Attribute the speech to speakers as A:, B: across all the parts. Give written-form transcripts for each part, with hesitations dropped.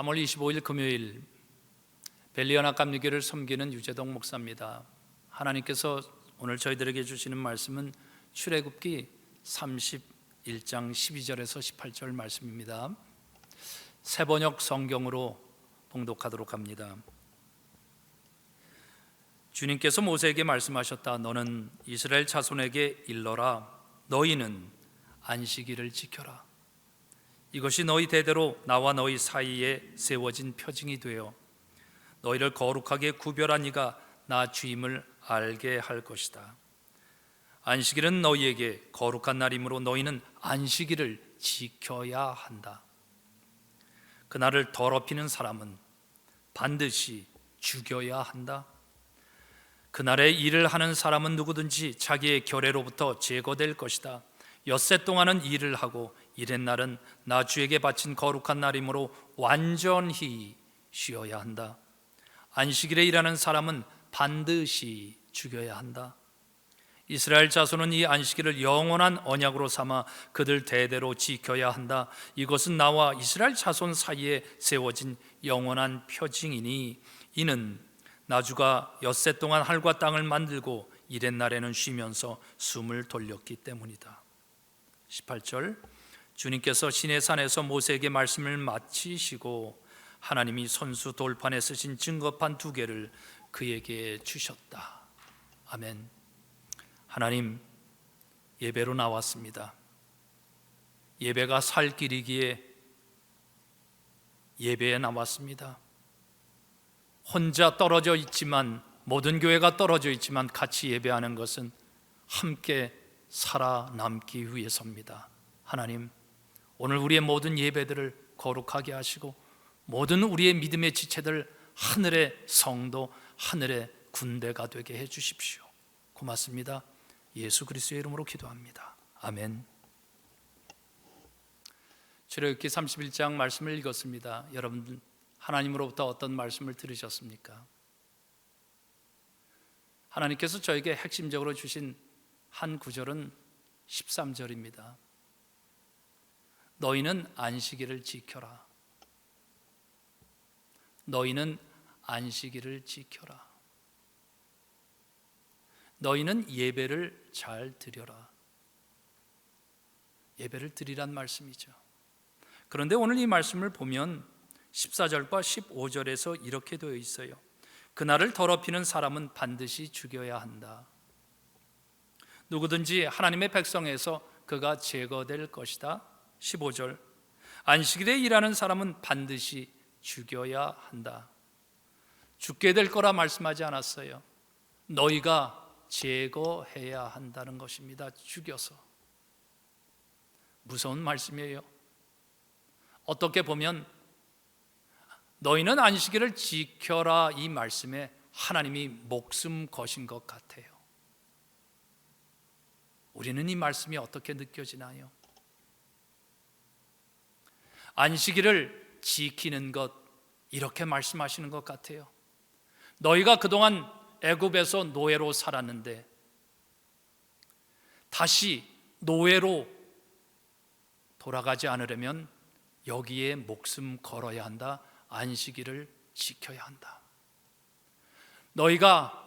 A: 3월 25일 금요일 벨리언학감리교를 섬기는 유재동 목사입니다. 하나님께서 오늘 저희들에게 주시는 말씀은 출애굽기 31장 12절에서 18절 말씀입니다. 새번역 성경으로 봉독하도록 합니다. 주님께서 모세에게 말씀하셨다. 너는 이스라엘 자손에게 일러라. 너희는 안식일을 지켜라. 이것이 너희 대대로 나와 너희 사이에 세워진 표징이 되어 너희를 거룩하게 구별한 이가 나 주임을 알게 할 것이다. 안식일은 너희에게 거룩한 날이므로 너희는 안식일을 지켜야 한다. 그날을 더럽히는 사람은 반드시 죽여야 한다. 그날에 일을 하는 사람은 누구든지 자기의 결례로부터 제거될 것이다. 엿새 동안은 일을 하고 일의 날은 나 주에게 바친 거룩한 날이므로 완전히 쉬어야 한다. 안식일에 일하는 사람은 반드시 죽여야 한다. 이스라엘 자손은 이 안식일을 영원한 언약으로 삼아 그들 대대로 지켜야 한다. 이것은 나와 이스라엘 자손 사이에 세워진 영원한 표징이니 이는 나주가 엿새 동안 하늘과 땅을 만들고 일의 날에는 쉬면서 숨을 돌렸기 때문이다. 18절 주님께서 시내산에서 모세에게 말씀을 마치시고 하나님이 손수 돌판에 쓰신 증거판 2개를 그에게 주셨다. 아멘. 하나님, 예배로 나왔습니다. 예배가 살 길이기에 예배에 나왔습니다. 혼자 떨어져 있지만, 모든 교회가 떨어져 있지만 같이 예배하는 것은 함께 살아남기 위해서입니다. 하나님, 오늘 우리의 모든 예배들을 거룩하게 하시고 모든 우리의 믿음의 지체들 하늘의 성도, 하늘의 군대가 되게 해 주십시오. 고맙습니다. 예수 그리스도의 이름으로 기도합니다. 아멘. 출애굽기 31장 말씀을 읽었습니다. 여러분, 하나님으로부터 어떤 말씀을 들으셨습니까? 하나님께서 저에게 핵심적으로 주신 한 구절은 13절입니다. 너희는 안식일을 지켜라. 너희는 안식일을 지켜라. 너희는 예배를 잘 드려라. 예배를 드리란 말씀이죠. 그런데 오늘 이 말씀을 보면 14절과 15절에서 이렇게 되어 있어요. 그날을 더럽히는 사람은 반드시 죽여야 한다. 누구든지 하나님의 백성에서 그가 제거될 것이다. 15절 안식일에 일하는 사람은 반드시 죽여야 한다. 죽게 될 거라 말씀하지 않았어요. 너희가 제거해야 한다는 것입니다. 죽여서. 무서운 말씀이에요. 어떻게 보면 너희는 안식일을 지켜라 이 말씀에 하나님이 목숨 거신 것 같아요. 우리는 이 말씀이 어떻게 느껴지나요? 안식일을 지키는 것, 이렇게 말씀하시는 것 같아요. 너희가 그동안 애굽에서 노예로 살았는데 다시 노예로 돌아가지 않으려면 여기에 목숨 걸어야 한다. 안식일을 지켜야 한다. 너희가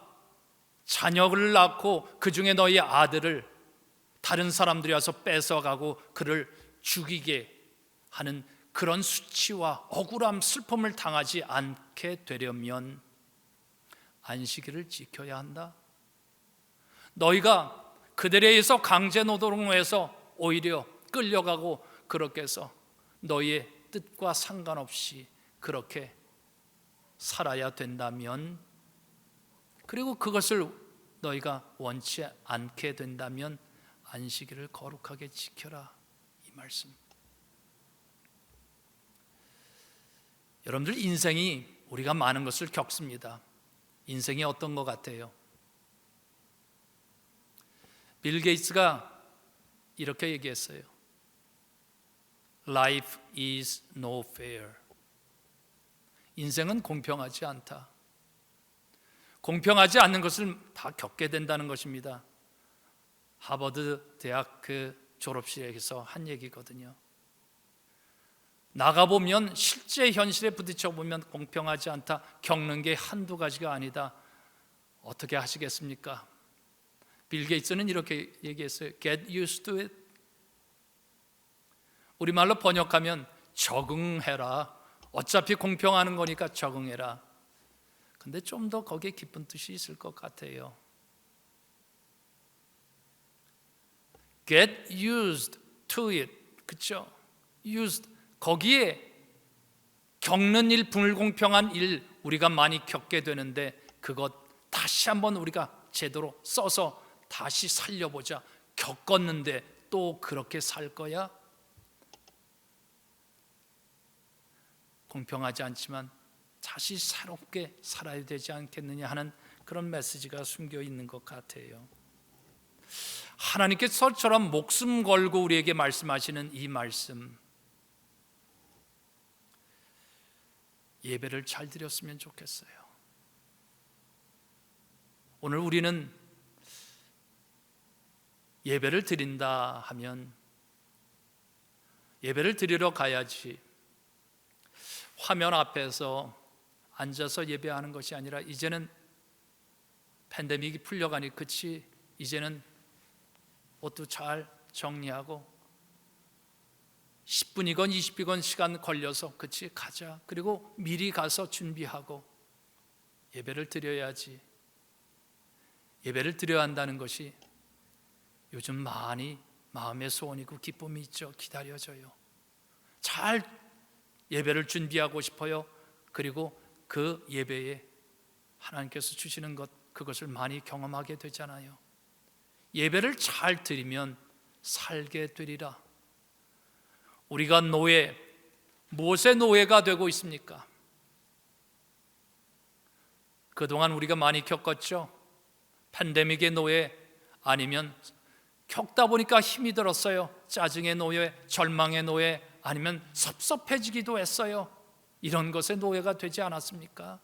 A: 자녀를 낳고 그 중에 너희 아들을 다른 사람들이 와서 뺏어가고 그를 죽이게 하는 그런 수치와 억울함, 슬픔을 당하지 않게 되려면 안식일을 지켜야 한다. 너희가 그들에 의해서 강제 노동해서 오히려 끌려가고 그렇게 해서 너희의 뜻과 상관없이 그렇게 살아야 된다면, 그리고 그것을 너희가 원치 않게 된다면 안식일을 거룩하게 지켜라 이 말씀. 여러분들, 인생이 우리가 많은 것을 겪습니다. 인생이 어떤 것 같아요? 빌 게이츠가 이렇게 얘기했어요. Life is no fair. 인생은 공평하지 않다. 공평하지 않는 것을 다 겪게 된다는 것입니다. 하버드 대학 그 졸업식에서 한 얘기거든요. 나가보면 실제 현실에 부딪혀보면 공평하지 않다, 겪는 게 한두 가지가 아니다. 어떻게 하시겠습니까? 빌 게이츠는 이렇게 얘기했어요. Get used to it. 우리말로 번역하면 적응해라. 어차피 공평하는 거니까 적응해라. 근데 좀 더 거기에 깊은 뜻이 있을 것 같아요. Get used to it. 그렇죠? used. 거기에 겪는 일, 불공평한 일 우리가 많이 겪게 되는데 그것 다시 한번 우리가 제대로 써서 다시 살려보자. 겪었는데 또 그렇게 살 거야? 공평하지 않지만 다시 새롭게 살아야 되지 않겠느냐 하는 그런 메시지가 숨겨 있는 것 같아요. 하나님께서처럼 목숨 걸고 우리에게 말씀하시는 이 말씀, 예배를 잘 드렸으면 좋겠어요. 오늘 우리는 예배를 드린다 하면 예배를 드리러 가야지 화면 앞에서 앉아서 예배하는 것이 아니라 이제는 팬데믹이 풀려가니 그치, 이제는 옷도 잘 정리하고 10분이건 20분이건 시간 걸려서 그치 가자. 그리고 미리 가서 준비하고 예배를 드려야지. 예배를 드려야 한다는 것이 요즘 많이 마음의 소원이고 기쁨이 있죠. 기다려져요. 잘 예배를 준비하고 싶어요. 그리고 그 예배에 하나님께서 주시는 것, 그것을 많이 경험하게 되잖아요. 예배를 잘 드리면 살게 되리라. 우리가 노예, 무엇의 노예가 되고 있습니까? 그동안 우리가 많이 겪었죠. 팬데믹의 노예, 아니면 겪다 보니까 힘이 들었어요. 짜증의 노예, 절망의 노예, 아니면 섭섭해지기도 했어요. 이런 것의 노예가 되지 않았습니까?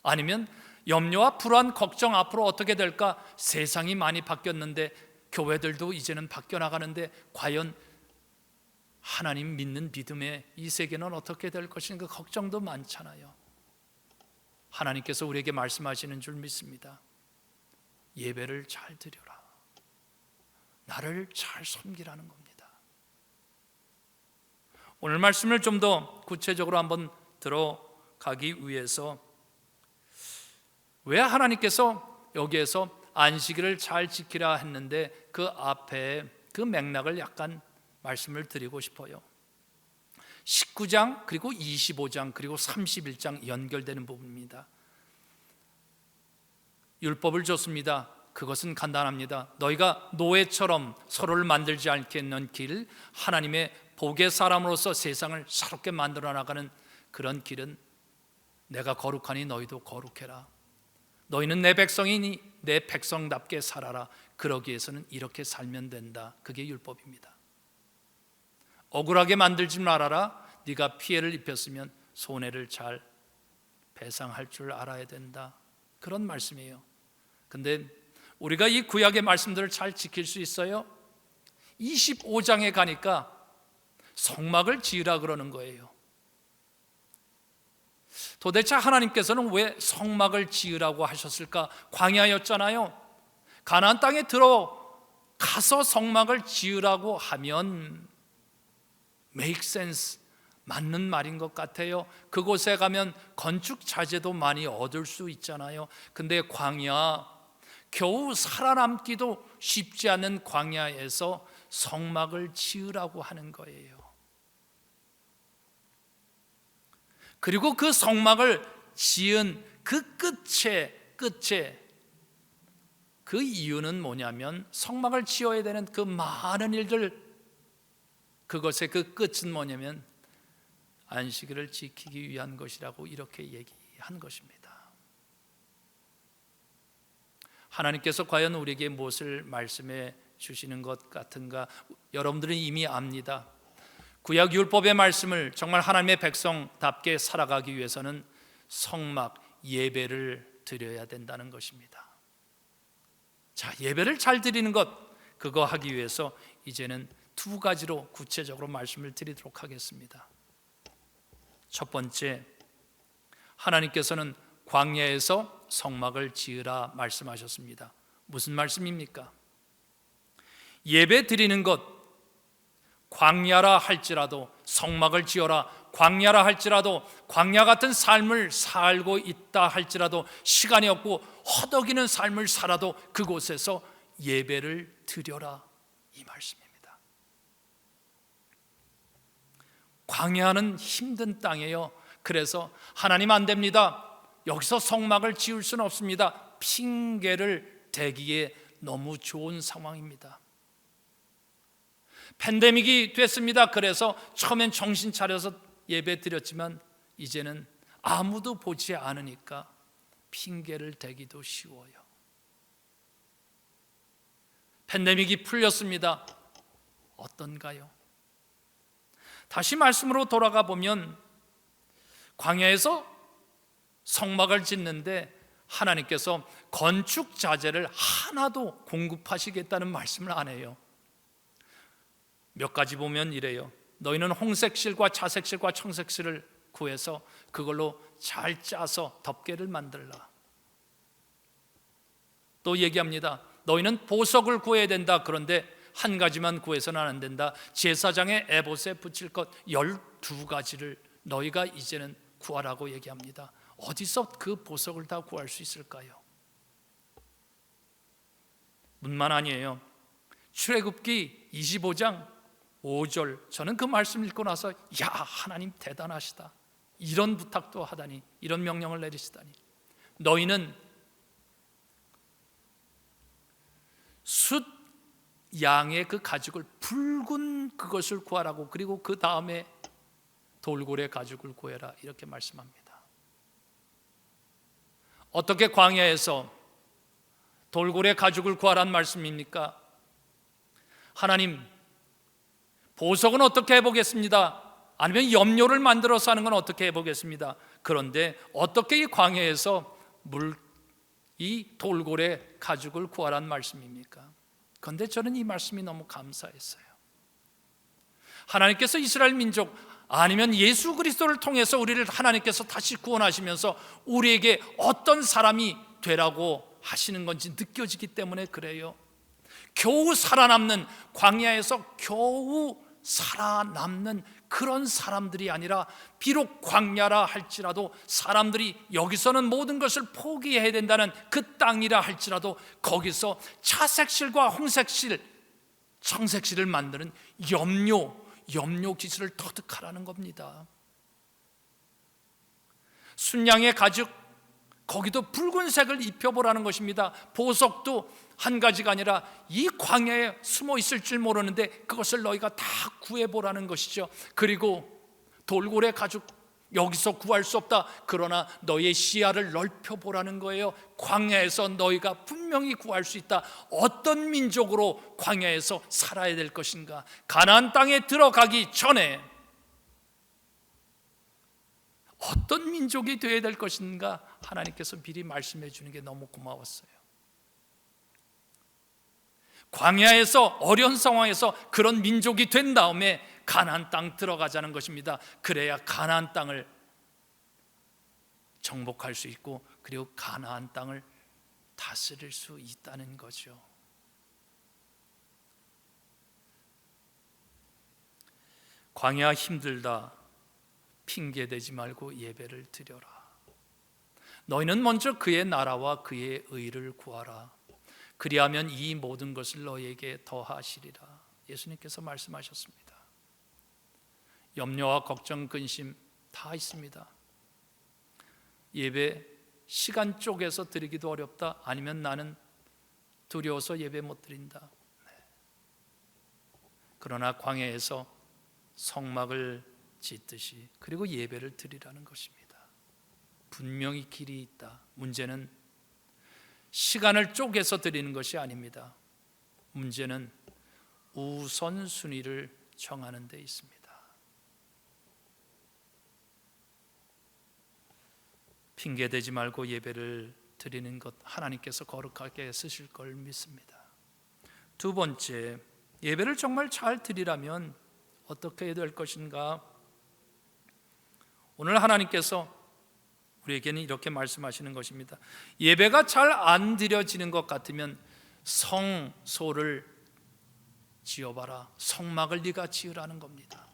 A: 아니면 염려와 불안, 걱정, 앞으로 어떻게 될까? 세상이 많이 바뀌었는데 교회들도 이제는 바뀌어 나가는데 과연 하나님 믿는 믿음의 이 세계는 어떻게 될 것인가 걱정도 많잖아요. 하나님께서 우리에게 말씀하시는 줄 믿습니다. 예배를 잘 드려라. 나를 잘 섬기라는 겁니다. 오늘 말씀을 좀 더 구체적으로 한번 들어가기 위해서 왜 하나님께서 여기에서 안식일을 잘 지키라 했는데 그 앞에 그 맥락을 약간 말씀을 드리고 싶어요. 19장 그리고 25장 그리고 31장 연결되는 부분입니다. 율법을 줬습니다. 그것은 간단합니다. 너희가 노예처럼 서로를 만들지 않겠는 길, 하나님의 복의 사람으로서 세상을 새롭게 만들어 나가는 그런 길은 내가 거룩하니 너희도 거룩해라. 너희는 내 백성이니 내 백성답게 살아라. 그러기 위해서는 이렇게 살면 된다. 그게 율법입니다. 억울하게 만들지 말아라. 네가 피해를 입혔으면 손해를 잘 배상할 줄 알아야 된다. 그런 말씀이에요. 근데 우리가 이 구약의 말씀들을 잘 지킬 수 있어요? 25장에 가니까 성막을 지으라 그러는 거예요. 도대체 하나님께서는 왜 성막을 지으라고 하셨을까? 광야였잖아요. 가나안 땅에 들어가서 성막을 지으라고 하면 make sense, 맞는 말인 것 같아요. 그곳에 가면 건축 자재도 많이 얻을 수 있잖아요. 근데 광야, 겨우 살아남기도 쉽지 않은 광야에서 성막을 지으라고 하는 거예요. 그리고 그 성막을 지은 그 끝에 그 이유는 뭐냐면 성막을 지어야 되는 그 많은 일들, 그것의 그 끝은 뭐냐면 안식일을 지키기 위한 것이라고 이렇게 얘기한 것입니다. 하나님께서 과연 우리에게 무엇을 말씀해 주시는 것 같은가? 여러분들은 이미 압니다. 구약 율법의 말씀을 정말 하나님의 백성답게 살아가기 위해서는 성막, 예배를 드려야 된다는 것입니다. 자, 예배를 잘 드리는 것, 그거 하기 위해서 이제는 두 가지로 구체적으로 말씀을 드리도록 하겠습니다. 첫 번째, 하나님께서는 광야에서 성막을 지으라 말씀하셨습니다. 무슨 말씀입니까? 예배 드리는 것, 광야라 할지라도 성막을 지어라, 광야라 할지라도 광야 같은 삶을 살고 있다 할지라도 시간이 없고 허덕이는 삶을 살아도 그곳에서 예배를 드려라, 이 말씀입니다. 광야는 힘든 땅이에요. 그래서 하나님 안 됩니다, 여기서 성막을 지을 수는 없습니다, 핑계를 대기에 너무 좋은 상황입니다. 팬데믹이 됐습니다. 그래서 처음엔 정신 차려서 예배 드렸지만 이제는 아무도 보지 않으니까 핑계를 대기도 쉬워요. 팬데믹이 풀렸습니다. 어떤가요? 다시 말씀으로 돌아가 보면 광야에서 성막을 짓는데 하나님께서 건축 자재를 하나도 공급하시겠다는 말씀을 안 해요. 몇 가지 보면 이래요. 너희는 홍색실과 자색실과 청색실을 구해서 그걸로 잘 짜서 덮개를 만들라. 또 얘기합니다. 너희는 보석을 구해야 된다. 그런데 한 가지만 구해서는 안 된다. 제사장의 에봇에 붙일 것 12가지를 너희가 이제는 구하라고 얘기합니다. 어디서 그 보석을 다 구할 수 있을까요? 뿐만 아니에요. 출애굽기 25장 5절, 저는 그 말씀 읽고 나서 야, 하나님 대단하시다, 이런 부탁도 하다니, 이런 명령을 내리시다니. 너희는 숫 양의 그 가죽을, 붉은 그것을 구하라고, 그리고 그 다음에 돌고래 가죽을 구해라, 이렇게 말씀합니다. 어떻게 광야에서 돌고래 가죽을 구하라는 말씀입니까? 하나님, 보석은 어떻게 해보겠습니다. 아니면 염료를 만들어서 하는 건 어떻게 해보겠습니다. 그런데 어떻게 이 광야에서 이 돌고래 가죽을 구하라는 말씀입니까? 그런데 저는 이 말씀이 너무 감사했어요. 하나님께서 이스라엘 민족, 아니면 예수 그리스도를 통해서 우리를 하나님께서 다시 구원하시면서 우리에게 어떤 사람이 되라고 하시는 건지 느껴지기 때문에 그래요. 겨우 살아남는, 광야에서 겨우 살아남는 그런 사람들이 아니라, 비록 광야라 할지라도 사람들이 여기서는 모든 것을 포기해야 된다는 그 땅이라 할지라도 거기서 차색실과 홍색실, 청색실을 만드는 염료 기술을 터득하라는 겁니다. 순양의 가죽, 거기도 붉은색을 입혀보라는 것입니다. 보석도 한 가지가 아니라 이 광야에 숨어 있을 줄 모르는데 그것을 너희가 다 구해보라는 것이죠. 그리고 돌고래 가죽, 여기서 구할 수 없다. 그러나 너희의 시야를 넓혀보라는 거예요. 광야에서 너희가 분명히 구할 수 있다. 어떤 민족으로 광야에서 살아야 될 것인가, 가나안 땅에 들어가기 전에 어떤 민족이 되어야 될 것인가, 하나님께서 미리 말씀해 주는 게 너무 고마웠어요. 광야에서, 어려운 상황에서 그런 민족이 된 다음에 가나안 땅 들어가자는 것입니다. 그래야 가나안 땅을 정복할 수 있고, 그리고 가나안 땅을 다스릴 수 있다는 거죠. 광야 힘들다, 핑계대지 말고 예배를 드려라. 너희는 먼저 그의 나라와 그의 의를 구하라. 그리하면 이 모든 것을 너희에게 더하시리라. 예수님께서 말씀하셨습니다. 염려와 걱정, 근심 다 있습니다. 예배 시간 쪼개서 드리기도 어렵다. 아니면 나는 두려워서 예배 못 드린다. 그러나 광야에서 성막을 짓듯이, 그리고 예배를 드리라는 것입니다. 분명히 길이 있다. 문제는 시간을 쪼개서 드리는 것이 아닙니다. 문제는 우선순위를 정하는 데 있습니다. 핑계대지 말고 예배를 드리는 것, 하나님께서 거룩하게 쓰실 걸 믿습니다. 두 번째, 예배를 정말 잘 드리려면 어떻게 해야 될 것인가? 오늘 하나님께서 우리에게는 이렇게 말씀하시는 것입니다. 예배가 잘 안 드려지는 것 같으면 성소를 지어봐라. 성막을 네가 지으라는 겁니다.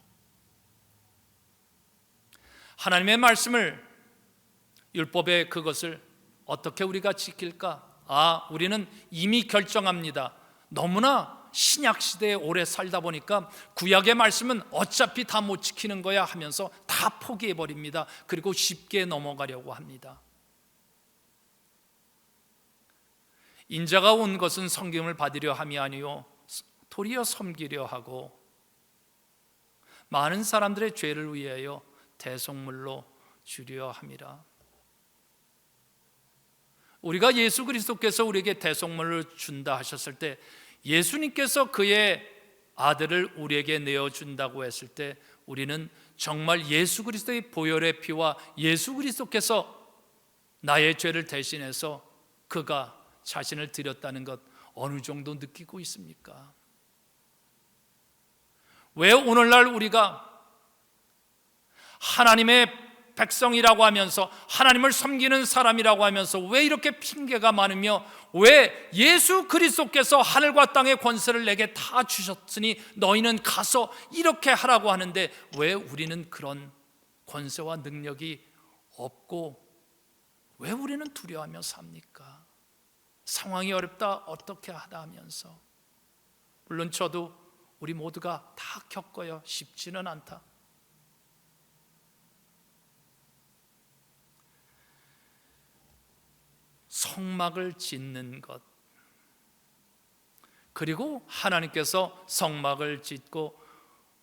A: 하나님의 말씀을, 율법의 그것을 어떻게 우리가 지킬까? 우리는 이미 결정합니다. 너무나 신약 시대에 오래 살다 보니까 구약의 말씀은 어차피 다 못 지키는 거야 하면서 다 포기해 버립니다. 그리고 쉽게 넘어가려고 합니다. 인자가 온 것은 성경을 받으려 함이 아니요 도리어 섬기려 하고 많은 사람들의 죄를 위하여 대속물로 주려 함이라. 우리가 예수 그리스도께서 우리에게 대속물을 준다 하셨을 때, 예수님께서 그의 아들을 우리에게 내어준다고 했을 때, 우리는 정말 예수 그리스도의 보혈의 피와 예수 그리스도께서 나의 죄를 대신해서 그가 자신을 드렸다는 것 어느 정도 느끼고 있습니까? 왜 오늘날 우리가 하나님의 백성이라고 하면서, 하나님을 섬기는 사람이라고 하면서 왜 이렇게 핑계가 많으며, 왜 예수 그리스도께서 하늘과 땅의 권세를 내게 다 주셨으니 너희는 가서 이렇게 하라고 하는데 왜 우리는 그런 권세와 능력이 없고 왜 우리는 두려워하며 삽니까? 상황이 어렵다 어떻게 하다 하면서. 물론 저도 우리 모두가 다 겪어요. 쉽지는 않다. 성막을 짓는 것, 그리고 하나님께서 성막을 짓고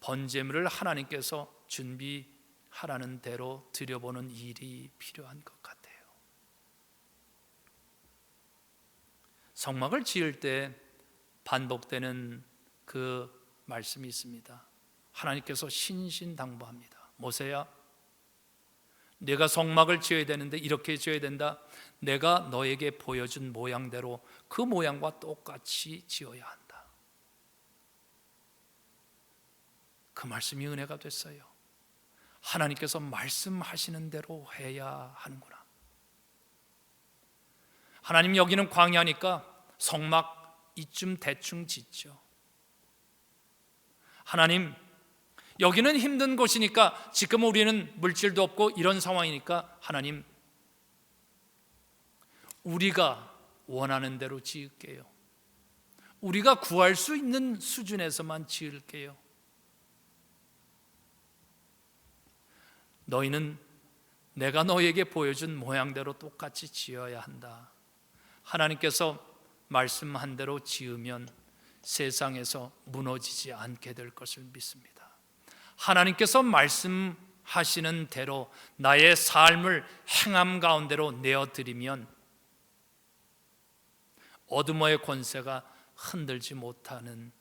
A: 번제물을 하나님께서 준비하라는 대로 드려보는 일이 필요한 것 같아요. 성막을 지을 때 반복되는 그 말씀이 있습니다. 하나님께서 신신당부합니다. 모세야, 내가 성막을 지어야 되는데 이렇게 지어야 된다. 내가 너에게 보여준 모양대로 그 모양과 똑같이 지어야 한다. 그 말씀이 은혜가 됐어요. 하나님께서 말씀하시는 대로 해야 하는구나. 하나님, 여기는 광야니까 성막 이쯤 대충 짓죠. 하나님, 여기는 힘든 곳이니까, 지금 우리는 물질도 없고 이런 상황이니까 하나님, 우리가 원하는 대로 지을게요. 우리가 구할 수 있는 수준에서만 지을게요. 너희는 내가 너희에게 보여준 모양대로 똑같이 지어야 한다. 하나님께서 말씀한 대로 지으면 세상에서 무너지지 않게 될 것을 믿습니다. 하나님께서 말씀하시는 대로 나의 삶을 행함 가운데로 내어드리면 어둠의 권세가 흔들지 못하는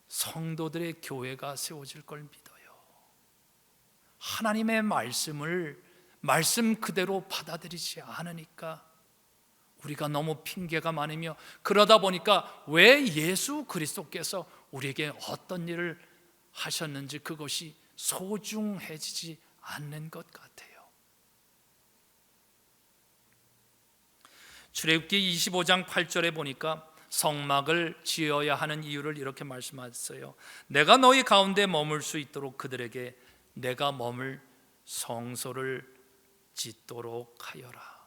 A: 성도들의 교회가 세워질 걸 믿어요. 하나님의 말씀을 말씀 그대로 받아들이지 않으니까 우리가 너무 핑계가 많으며, 그러다 보니까 왜 예수 그리스도께서 우리에게 어떤 일을 하셨는지 그것이 소중해지지 않는 것 같아요. 출애굽기 25장 8절에 보니까 성막을 지어야 하는 이유를 이렇게 말씀하셨어요. 내가 너희 가운데 머물 수 있도록 그들에게 내가 머물 성소를 짓도록 하여라.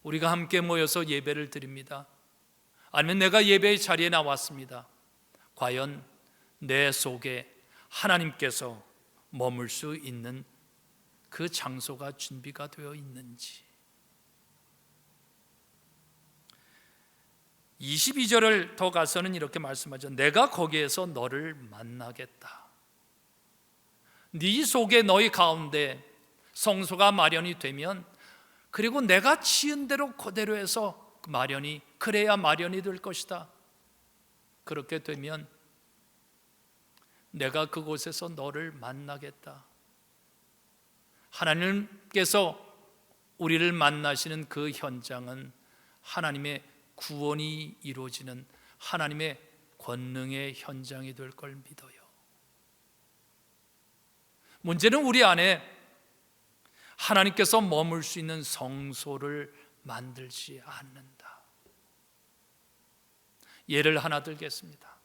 A: 우리가 함께 모여서 예배를 드립니다. 아니면 내가 예배의 자리에 나왔습니다. 과연 내 속에 하나님께서 머물 수 있는 그 장소가 준비가 되어 있는지. 22절을 더 가서는 이렇게 말씀하죠. 내가 거기에서 너를 만나겠다. 네 속에, 너희 가운데 성소가 마련이 되면, 그리고 내가 지은 대로 그대로 해서 마련이, 그래야 마련이 될 것이다. 그렇게 되면 내가 그곳에서 너를 만나겠다. 하나님께서 우리를 만나시는 그 현장은 하나님의 구원이 이루어지는 하나님의 권능의 현장이 될 걸 믿어요. 문제는 우리 안에 하나님께서 머물 수 있는 성소를 만들지 않는다. 예를 하나 들겠습니다.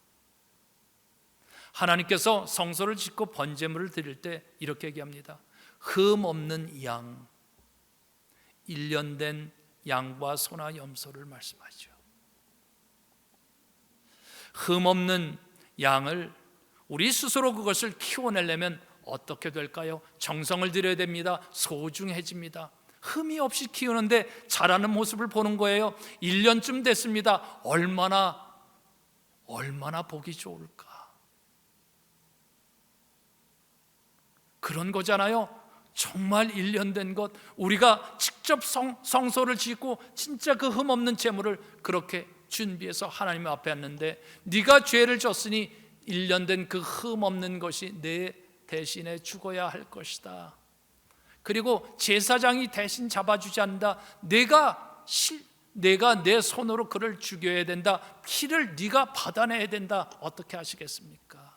A: 하나님께서 성소를 짓고 번제물을 드릴 때 이렇게 얘기합니다. 흠 없는 양, 1년 된 양과 소나 염소를 말씀하죠. 흠 없는 양을 우리 스스로 그것을 키워내려면 어떻게 될까요? 정성을 들여야 됩니다. 소중해집니다. 흠이 없이 키우는데 자라는 모습을 보는 거예요. 1년쯤 됐습니다. 얼마나 보기 좋을까? 그런 거잖아요. 정말 1년 된 것, 우리가 직접 성소를 짓고 진짜 그 흠 없는 제물을 그렇게 준비해서 하나님 앞에 왔는데, 네가 죄를 졌으니 1년 된 그 흠 없는 것이 내 대신에 죽어야 할 것이다. 그리고 제사장이 대신 잡아주지 않는다. 내가 내 손으로 그를 죽여야 된다. 피를 네가 받아내야 된다. 어떻게 하시겠습니까?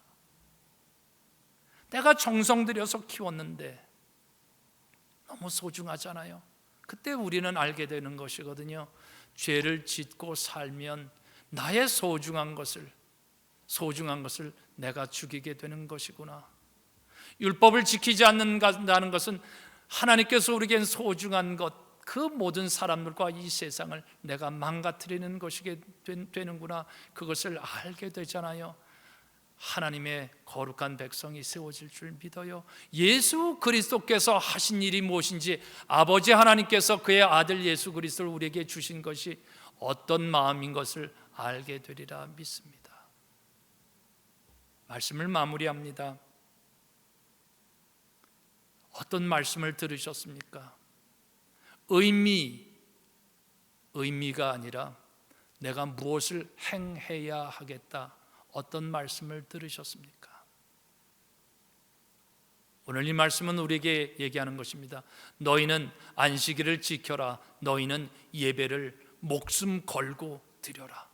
A: 내가 정성 들여서 키웠는데 너무 소중하잖아요. 그때 우리는 알게 되는 것이거든요. 죄를 짓고 살면 나의 소중한 것을 내가 죽이게 되는 것이구나. 율법을 지키지 않는다는 것은 하나님께서 우리에겐 소중한 것, 그 모든 사람들과 이 세상을 내가 망가뜨리는 것이 되는구나. 그것을 알게 되잖아요. 하나님의 거룩한 백성이 세워질 줄 믿어요. 예수 그리스도께서 하신 일이 무엇인지, 아버지 하나님께서 그의 아들 예수 그리스도를 우리에게 주신 것이 어떤 마음인 것을 알게 되리라 믿습니다. 말씀을 마무리합니다. 어떤 말씀을 들으셨습니까? 의미가 아니라 내가 무엇을 행해야 하겠다. 어떤 말씀을 들으셨습니까? 오늘 이 말씀은 우리에게 얘기하는 것입니다. 너희는 안식일을 지켜라. 너희는 예배를 목숨 걸고 드려라.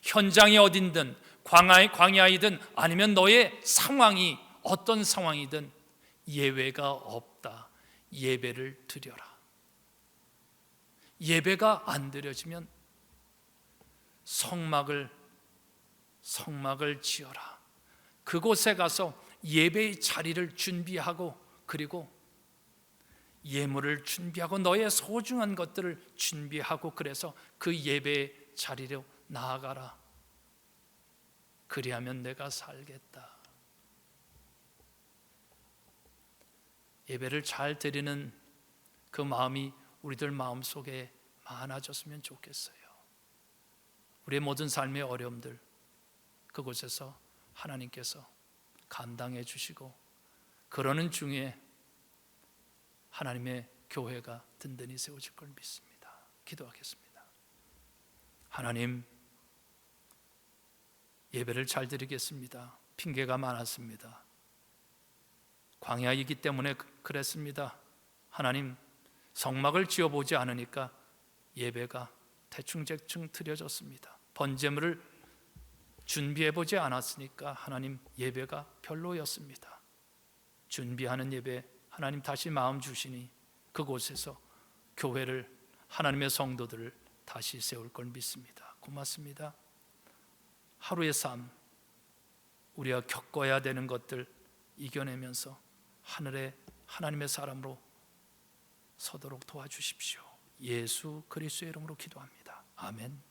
A: 현장이 어딘든 광야이든 아니면 너의 상황이 어떤 상황이든 예외가 없다. 예배를 드려라. 예배가 안 드려지면 성막을 지어라. 그곳에 가서 예배의 자리를 준비하고, 그리고 예물을 준비하고 너의 소중한 것들을 준비하고, 그래서 그 예배의 자리로 나아가라. 그리하면 내가 살겠다. 예배를 잘 드리는 그 마음이 우리들 마음속에 많아졌으면 좋겠어요. 우리의 모든 삶의 어려움들, 그곳에서 하나님께서 감당해 주시고, 그러는 중에 하나님의 교회가 든든히 세워질 걸 믿습니다. 기도하겠습니다. 하나님, 예배를 잘 드리겠습니다. 핑계가 많았습니다. 광야이기 때문에 그랬습니다. 하나님, 성막을 지어보지 않으니까 예배가 대충대충 드려졌습니다. 번제물을 준비해보지 않았으니까 하나님, 예배가 별로였습니다. 준비하는 예배 하나님 다시 마음 주시니 그곳에서 교회를, 하나님의 성도들을 다시 세울 걸 믿습니다. 고맙습니다. 하루의 삶, 우리가 겪어야 되는 것들 이겨내면서 하늘의 하나님의 사람으로 서도록 도와주십시오. 예수 그리스도의 이름으로 기도합니다. 아멘.